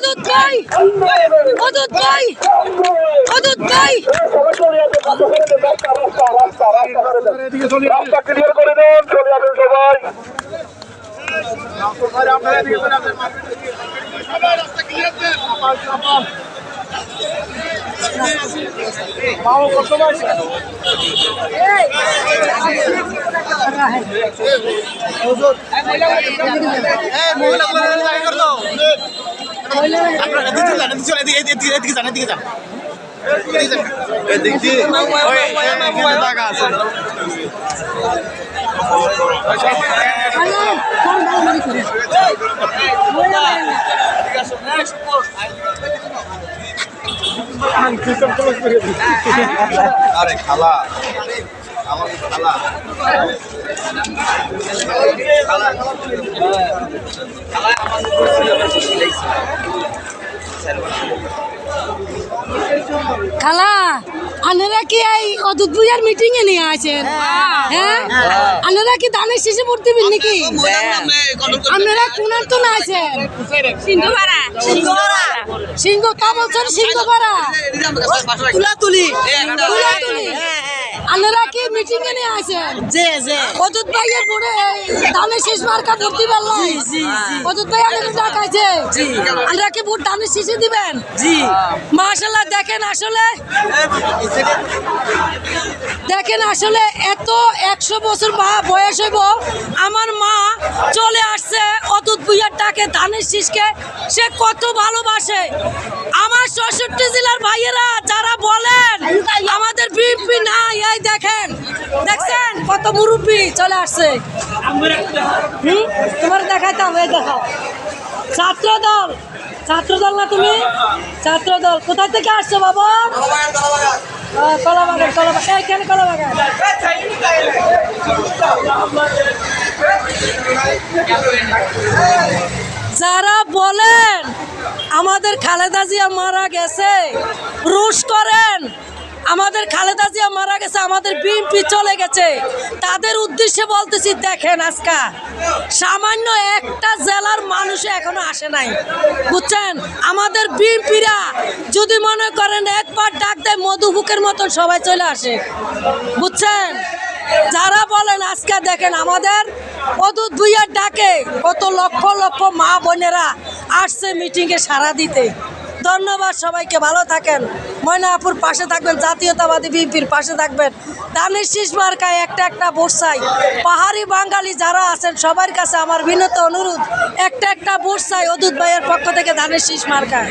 অদূত ভাই, অদূত ভাই, অদূত ভাই। রাস্তা ক্লিয়ার করে দেন, চলে যাবেন সবাই। আরে খালা আমার খালা খালা আনারা কি এই অদূত ভুইয়ার মিটিং এ নিয়ে আছেন? হ্যাঁ, আনারা কি দানের শেষে ভর্তি দিবেন নাকি? আপনারা কোনার তো না আছেন সিংহ তা বলছেন সিংহপাড়া তুলাতুলি আপনারা কি মিটিং এ নিয়ে আছেন? অদূত ভাইয়ের পরে দানের শেষ মার্কা ভর্তি বেলা অদূত ভাই আপনাদের ডাকাইছে আপনারা কি ভোট দানের শেষে দিবেন? মাশাআল্লাহ। দেখেন আসলে এত 100 বছর বয়স হইব আমার মা চলে আসছে অদূত ভুইয়ার ডাকে ধানের শীষকে সে কত ভালোবাসে। আমার 66 জেলার ভাইয়েরা যারা বলেন আমাদের বিএনপি না, এই দেখছেন কত মুরব্বী চলে আসছে। তোমার দেখাইতাম, এই দেখাও ছাত্রদল না তুমি? ছাত্রদল কোথা থেকে আসছো বাবা? কলাবাগান এইখানে কলাবাগান। যারা বলেন আমাদের খালেদা জিয়া মারা গেছে, রোষ করেন আমাদের খালেদা জিয়া মারা গেছে, আমাদের বিএনপি চলে গেছে, তাদের উদ্দেশ্যে বলতেছি দেখেন আজকা সামান্য একটা জেলার মানুষ এখনো আসে নাই, বুঝছেন? আমাদের বিএনপিরা যদি মনে করেন একবার ডাক দেয় মধুবুকের মতন সবাই চলে আসে, বুঝছেন? যারা বলেন আজকে দেখেন আমাদের অদূত ভুইয়ার ডাকে কত লক্ষ লক্ষ মা বোনেরা আসছে মিটিংয়ে সাড়া দিতে। ধন্যবাদ সবাইকে, ভালো থাকেন। ময়না আপুর পাশে থাকবেন, জাতীয়তাবাদী বিএনপির পাশে থাকবেন। ধানের শীষ মার্কায় একটা ভোট চাই। পাহাড়ি বাঙালি যারা আছেন সবার কাছে আমার বিনীত অনুরোধ, একটা ভোট চাই অদূত ভাইয়ের পক্ষ থেকে ধানের শীষ মার্কায়।